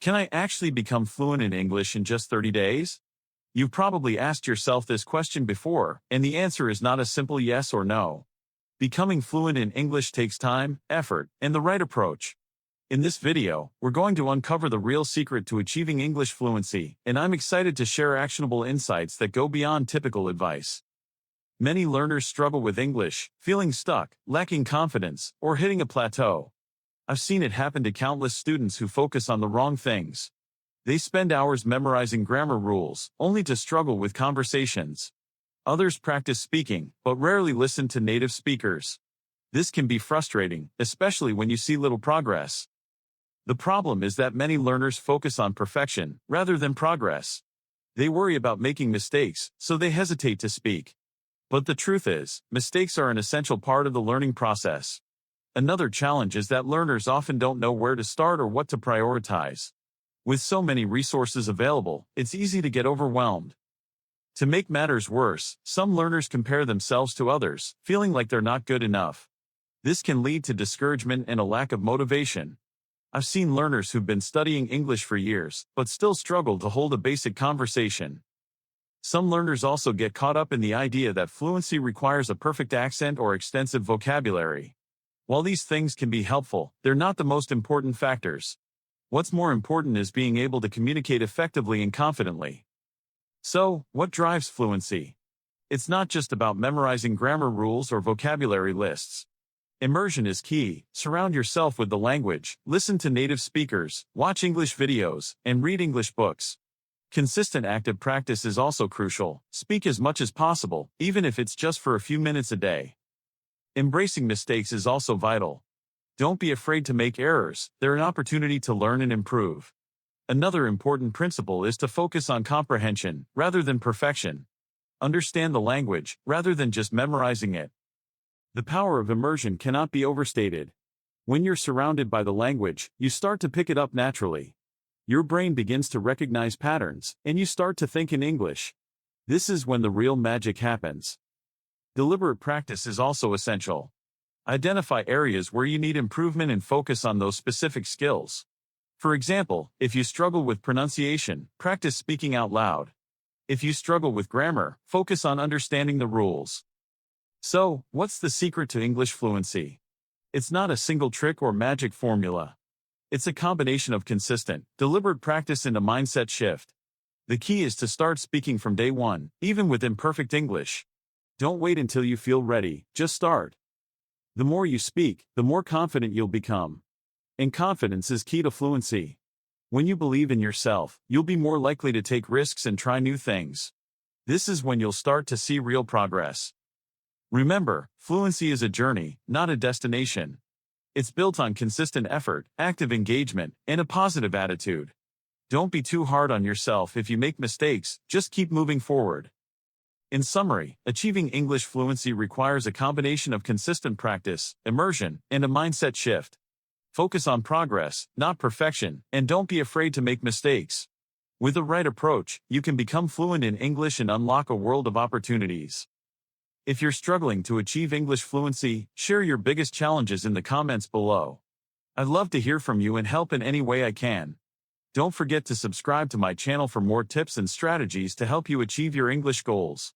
Can I actually become fluent in English in just 30 days? You've probably asked yourself this question before, and the answer is not a simple yes or no. Becoming fluent in English takes time, effort, and the right approach. In this video, we're going to uncover the real secret to achieving English fluency, and I'm excited to share actionable insights that go beyond typical advice. Many learners struggle with English, feeling stuck, lacking confidence, or hitting a plateau. I've seen it happen to countless students who focus on the wrong things. They spend hours memorizing grammar rules, only to struggle with conversations. Others practice speaking, but rarely listen to native speakers. This can be frustrating, especially when you see little progress. The problem is that many learners focus on perfection, rather than progress. They worry about making mistakes, so they hesitate to speak. But the truth is, mistakes are an essential part of the learning process. Another challenge is that learners often don't know where to start or what to prioritize. With so many resources available, it's easy to get overwhelmed. To make matters worse, some learners compare themselves to others, feeling like they're not good enough. This can lead to discouragement and a lack of motivation. I've seen learners who've been studying English for years, but still struggle to hold a basic conversation. Some learners also get caught up in the idea that fluency requires a perfect accent or extensive vocabulary. While these things can be helpful, they're not the most important factors. What's more important is being able to communicate effectively and confidently. So, what drives fluency? It's not just about memorizing grammar rules or vocabulary lists. Immersion is key. Surround yourself with the language, listen to native speakers, watch English videos, and read English books. Consistent active practice is also crucial. Speak as much as possible, even if it's just for a few minutes a day. Embracing mistakes is also vital. Don't be afraid to make errors. They're an opportunity to learn and improve. Another important principle is to focus on comprehension, rather than perfection. Understand the language, rather than just memorizing it. The power of immersion cannot be overstated. When you're surrounded by the language, you start to pick it up naturally. Your brain begins to recognize patterns, and you start to think in English. This is when the real magic happens. Deliberate practice is also essential. Identify areas where you need improvement and focus on those specific skills. For example, if you struggle with pronunciation, practice speaking out loud. If you struggle with grammar, focus on understanding the rules. So, what's the secret to English fluency? It's not a single trick or magic formula. It's a combination of consistent, deliberate practice and a mindset shift. The key is to start speaking from day one, even with imperfect English. Don't wait until you feel ready, just start. The more you speak, the more confident you'll become. And confidence is key to fluency. When you believe in yourself, you'll be more likely to take risks and try new things. This is when you'll start to see real progress. Remember, fluency is a journey, not a destination. It's built on consistent effort, active engagement, and a positive attitude. Don't be too hard on yourself if you make mistakes, just keep moving forward. In summary, achieving English fluency requires a combination of consistent practice, immersion, and a mindset shift. Focus on progress, not perfection, and don't be afraid to make mistakes. With the right approach, you can become fluent in English and unlock a world of opportunities. If you're struggling to achieve English fluency, share your biggest challenges in the comments below. I'd love to hear from you and help in any way I can. Don't forget to subscribe to my channel for more tips and strategies to help you achieve your English goals.